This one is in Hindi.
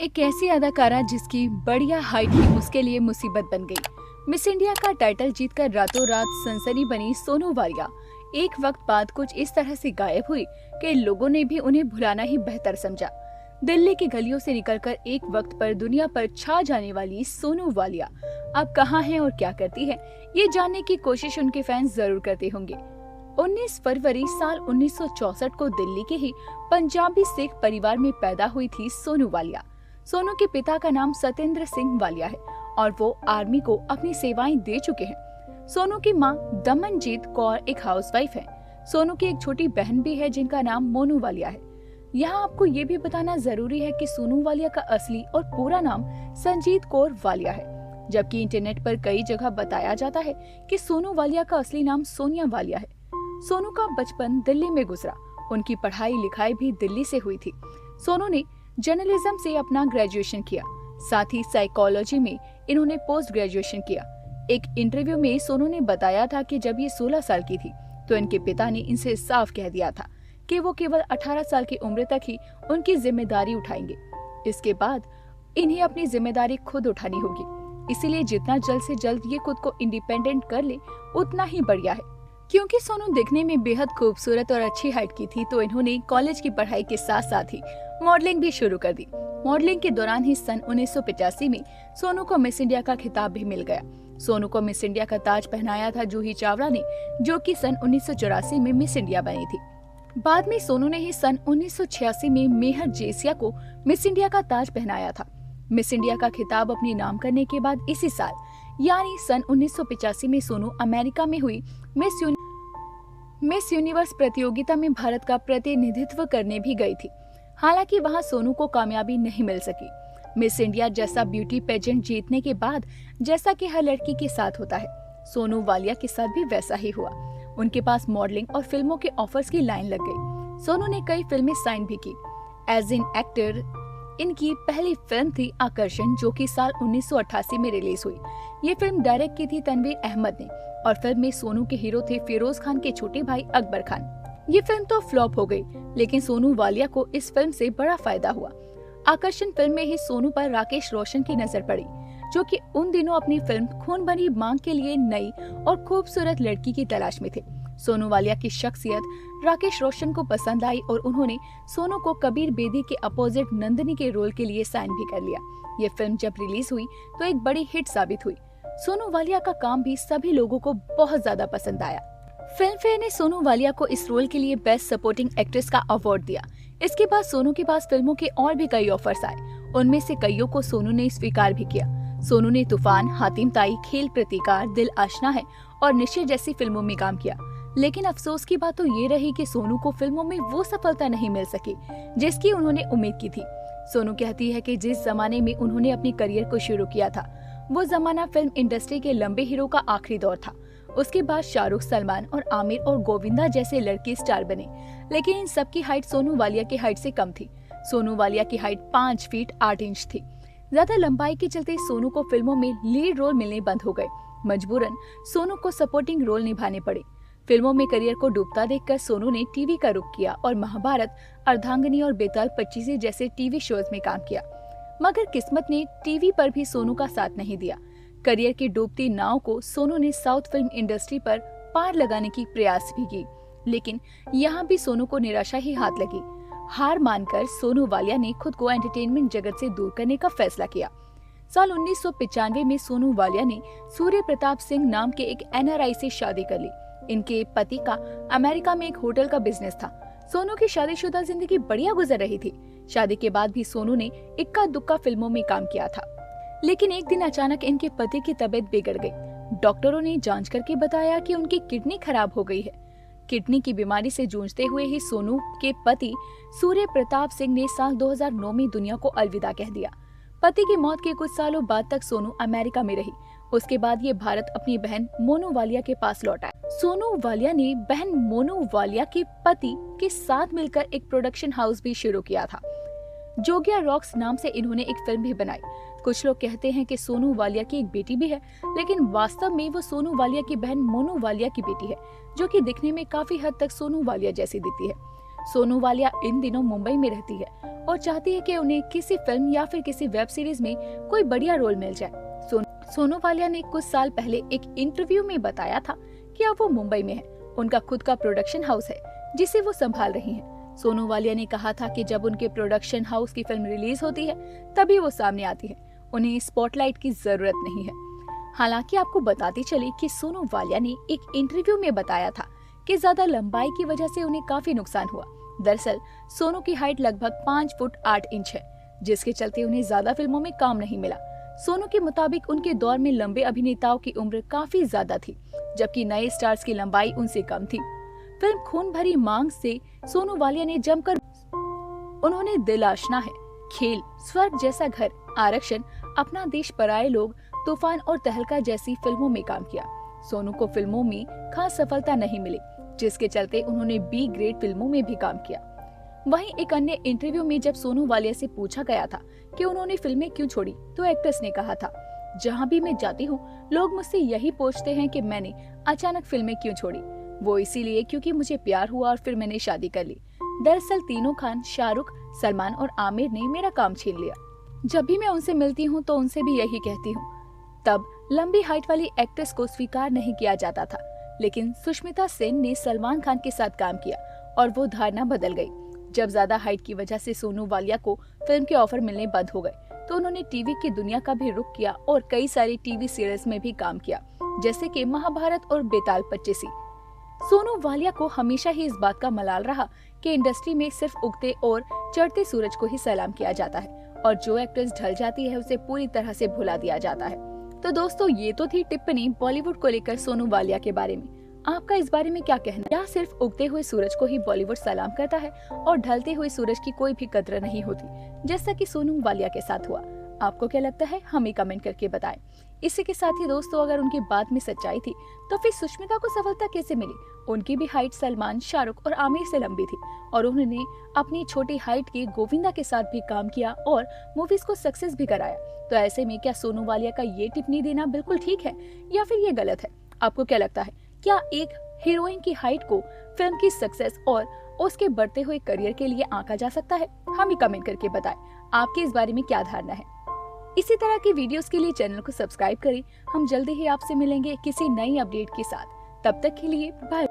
एक ऐसी अदाकारा जिसकी बढ़िया हाइट ही उसके लिए मुसीबत बन गई। मिस इंडिया का टाइटल जीतकर रातों रात सनसनी बनी सोनू वालिया एक वक्त बाद कुछ इस तरह से गायब हुई कि लोगों ने भी उन्हें भुलाना ही बेहतर समझा। दिल्ली की गलियों से निकलकर एक वक्त पर दुनिया पर छा जाने वाली सोनू वालिया अब कहाँ है और क्या करती है, ये जानने की कोशिश उनके फैंस जरूर करते होंगे। 19 फरवरी साल 1964 को दिल्ली के ही पंजाबी सिख परिवार में पैदा हुई थी सोनू वालिया। सोनू के पिता का नाम सत्येंद्र सिंह वालिया है और वो आर्मी को अपनी सेवाएं दे चुके हैं। सोनू की मां दमनजीत कौर एक हाउसवाइफ है। सोनू की एक छोटी बहन भी है जिनका नाम मोनू वालिया है। यहाँ आपको ये भी बताना जरूरी है कि सोनू वालिया का असली और पूरा नाम संजीत कौर वालिया है, जबकि इंटरनेट पर कई जगह बताया जाता है कि सोनू वालिया का असली नाम सोनिया वालिया है। सोनू का बचपन दिल्ली में गुजरा। उनकी पढ़ाई लिखाई भी दिल्ली से हुई थी। सोनू ने जर्नलिज्म से अपना ग्रेजुएशन किया, साथ ही साइकोलॉजी में इन्होंने पोस्ट ग्रेजुएशन किया। एक इंटरव्यू में सोनू ने बताया था कि जब ये 16 साल की थी तो इनके पिता ने इनसे साफ कह दिया था कि वो केवल 18 साल की उम्र तक ही उनकी जिम्मेदारी उठाएंगे। इसके बाद इन्हें अपनी जिम्मेदारी खुद उठानी होगी, इसीलिए जितना जल्द से जल्द ये खुद को इंडिपेंडेंट कर ले उतना ही बढ़िया है। क्योंकि सोनू दिखने में बेहद खूबसूरत और अच्छी हाइट की थी तो इन्होंने कॉलेज की पढ़ाई के साथ साथ ही मॉडलिंग भी शुरू कर दी। मॉडलिंग के दौरान ही सन 1985 में सोनू को मिस इंडिया का खिताब भी मिल गया। सोनू को मिस इंडिया का ताज पहनाया था जूही चावला ने, जो कि सन 1984 में मिस इंडिया बनी थी। बाद में सोनू ने ही सन 1986 में मेहर जेसिया को मिस इंडिया का ताज पहनाया था। मिस इंडिया का खिताब अपने नाम करने के बाद इसी साल यानी सन 1985 में सोनू अमेरिका में हुई मिस यूनिवर्स प्रतियोगिता में भारत का प्रतिनिधित्व करने भी गई थी। हालांकि वहां सोनू को कामयाबी नहीं मिल सकी। मिस इंडिया जैसा ब्यूटी पेजेंट जीतने के बाद जैसा कि हर लड़की के साथ होता है, सोनू वालिया के साथ भी वैसा ही हुआ। उनके पास मॉडलिंग और फिल्मों के ऑफर्स की लाइन लग गई। सोनू ने कई फिल्में साइन भी की। एज एन एक्टर इनकी पहली फिल्म थी आकर्षण, जो कि साल 1988 में रिलीज हुई। ये फिल्म डायरेक्ट की थी तनवीर अहमद ने और फिल्म में सोनू के हीरो थे फिरोज खान के छोटे भाई अकबर खान। ये फिल्म तो फ्लॉप हो गई, लेकिन सोनू वालिया को इस फिल्म से बड़ा फायदा हुआ। आकर्षण फिल्म में ही सोनू पर राकेश रोशन की नजर पड़ी, जो कि उन दिनों अपनी फिल्म खून बनी मांग के लिए नई और खूबसूरत लड़की की तलाश में थे। सोनू वालिया की शख्सियत राकेश रोशन को पसंद आई और उन्होंने सोनू को कबीर बेदी के अपोजिट नंदिनी के रोल के लिए साइन भी कर लिया। ये फिल्म जब रिलीज हुई तो एक बड़ी हिट साबित हुई। सोनू वालिया का काम भी सभी लोगों को बहुत ज्यादा पसंद आया। फिल्म फेयर ने सोनू वालिया को इस रोल के लिए बेस्ट सपोर्टिंग एक्ट्रेस का अवार्ड दिया। इसके बाद सोनू के पास फिल्मों के और भी कई ऑफर्स आए। उनमें से कईयों को सोनू ने स्वीकार भी किया। सोनू ने तूफान, हातिम ताई, खेल प्रतिकार, दिल आशना है और निश्चय जैसी फिल्मों में काम किया। लेकिन अफसोस की बात तो ये रही कि सोनू को फिल्मों में वो सफलता नहीं मिल सकी जिसकी उन्होंने उम्मीद की थी। सोनू कहती है कि जिस जमाने में उन्होंने अपने करियर को शुरू किया था वो जमाना फिल्म इंडस्ट्री के लंबे हीरो का आखिरी दौर था। उसके बाद शाहरुख, सलमान और आमिर और गोविंदा जैसे लड़के स्टार बने, लेकिन इन सबकी हाइट सोनू वालिया की हाइट से कम थी। सोनू वालिया की हाइट 5 फीट 8 इंच थी। ज्यादा लंबाई के चलते सोनू को फिल्मों में लीड रोल मिलने बंद हो गए। मजबूरन सोनू को सपोर्टिंग रोल निभाने पड़े। फिल्मों में करियर को डूबता देखकर सोनू ने टीवी का रुख किया और महाभारत, अर्धांगिनी और बेताल 25 जैसे टीवी शोज में काम किया। मगर किस्मत ने टीवी पर भी सोनू का साथ नहीं दिया। करियर की डूबती नाव को सोनू ने साउथ फिल्म इंडस्ट्री पर पार लगाने की प्रयास भी की, लेकिन यहाँ भी सोनू को निराशा ही हाथ लगी। हार मानकर सोनू वालिया ने खुद को एंटरटेनमेंट जगत से दूर करने का फैसला किया। साल 1995 में सोनू वालिया ने सूर्य प्रताप सिंह नाम के एक NRI से शादी कर ली। इनके पति का अमेरिका में एक होटल का बिजनेस था। सोनू की शादीशुदा जिंदगी बढ़िया गुजर रही थी। शादी के बाद भी सोनू ने इक्का दुक्का फिल्मों में काम किया था, लेकिन एक दिन अचानक इनके पति की तबीयत बिगड़ गई। डॉक्टरों ने जांच करके बताया कि उनकी किडनी खराब हो गई है। किडनी की बीमारी से जूझते हुए ही सोनू के पति सूर्य प्रताप सिंह ने साल 2009 में दुनिया को अलविदा कह दिया। पति की मौत के कुछ सालों बाद तक सोनू अमेरिका में रही। उसके बाद ये भारत अपनी बहन मोनू वालिया के पास लौटा। सोनू वालिया ने बहन मोनू वालिया के पति के साथ मिलकर एक प्रोडक्शन हाउस भी शुरू किया था। जोगिया रॉक्स नाम से इन्होंने एक फिल्म भी बनाई। कुछ लोग कहते हैं कि सोनू वालिया की एक बेटी भी है, लेकिन वास्तव में वो सोनू वालिया की बहन मोनू वालिया की बेटी है, जो कि दिखने में काफी हद तक सोनू वालिया जैसी दिखती है। सोनू वालिया इन दिनों मुंबई में रहती है और चाहती है कि उन्हें किसी फिल्म या फिर किसी वेब सीरीज में कोई बढ़िया रोल मिल जाए। सोनू वालिया ने कुछ साल पहले एक इंटरव्यू में बताया था कि अब वो मुंबई में है। उनका खुद का प्रोडक्शन हाउस है जिसे वो संभाल रही हैं। सोनू वालिया ने कहा था कि जब उनके प्रोडक्शन हाउस की फिल्म रिलीज होती है तभी वो सामने आती है, उन्हें स्पॉटलाइट की जरूरत नहीं है। हालांकि आपको बताती चली कि सोनू वालिया ने एक इंटरव्यू में बताया था कि ज्यादा लंबाई की वजह से उन्हें काफी नुकसान हुआ। दरअसल सोनू की हाइट लगभग 5 फुट 8 इंच है, जिसके चलते उन्हें ज्यादा फिल्मों में काम नहीं मिला। सोनू के मुताबिक उनके दौर में लंबे अभिनेताओं की उम्र काफी ज्यादा थी, जबकि नए स्टार्स की लंबाई उनसे कम थी। फिल्म खून भरी मांग से सोनू वालिया ने जमकर उन्होंने दिल आशना है, खेल, स्वर्ग जैसा घर, आरक्षण, अपना देश पराये लोग, तूफान और तहलका जैसी फिल्मों में काम किया। सोनू को फिल्मों में खास सफलता नहीं मिली, जिसके चलते उन्होंने बी ग्रेड फिल्मों में भी काम किया। वहीं एक अन्य इंटरव्यू में जब सोनू वालिया से पूछा गया था कि उन्होंने फिल्में क्यों छोड़ी, तो एक्ट्रेस ने कहा था, जहां भी मैं जाती हूँ लोग मुझसे यही पूछते हैं कि मैंने अचानक फिल्में क्यों छोड़ी। वो इसीलिए क्योंकि मुझे प्यार हुआ और फिर मैंने शादी कर ली। दरअसल तीनों खान, शाहरुख, सलमान और आमिर ने मेरा काम छीन लिया। जब भी मैं उनसे मिलती हूँ तो उनसे भी यही कहती हूँ। तब लंबी हाइट वाली एक्ट्रेस को स्वीकार नहीं किया जाता था, लेकिन सुष्मिता सेन ने सलमान खान के साथ काम किया और वो धारणा बदल गई। जब ज्यादा हाइट की वजह से सोनू वालिया को फिल्म के ऑफर मिलने बंद हो गए, तो उन्होंने टीवी की दुनिया का भी रुख किया और कई सारी टीवी सीरियल्स में भी काम किया, जैसे कि महाभारत और बेताल 25। सोनू वालिया को हमेशा ही इस बात का मलाल रहा कि इंडस्ट्री में सिर्फ उगते और चढ़ते सूरज को ही सलाम किया जाता है और जो एक्ट्रेस ढल जाती है उसे पूरी तरह से भुला दिया जाता है। तो दोस्तों, ये तो थी टिप्पणी बॉलीवुड को लेकर सोनू वालिया के बारे में। आपका इस बारे में क्या कहना है? क्या सिर्फ उगते हुए सूरज को ही बॉलीवुड सलाम करता है और ढलते हुए सूरज की कोई भी कद्र नहीं होती, जैसा कि सोनू वालिया के साथ हुआ? आपको क्या लगता है? हमें कमेंट करके बताएं। इसी के साथ ही दोस्तों, अगर उनकी बात में सच्चाई थी तो फिर सुष्मिता को सफलता कैसे मिली? उनकी भी हाइट सलमान, शाहरुख और आमिर से लंबी थी और उन्होंने अपनी छोटी हाइट के गोविंदा के साथ भी काम किया और मूवीज को सक्सेस भी कराया। तो ऐसे में क्या सोनू वालिया का ये टिप्पणी देना बिल्कुल ठीक है या फिर ये गलत है? आपको क्या लगता है? क्या एक हीरोइन की हाइट को फिल्म की सक्सेस और उसके बढ़ते हुए करियर के लिए आंका जा सकता है? हमें कमेंट करके बताएं आपके इस बारे में क्या धारणा है। इसी तरह की वीडियोस के लिए चैनल को सब्सक्राइब करें। हम जल्दी ही आपसे मिलेंगे किसी नई अपडेट के साथ। तब तक के लिए बाय।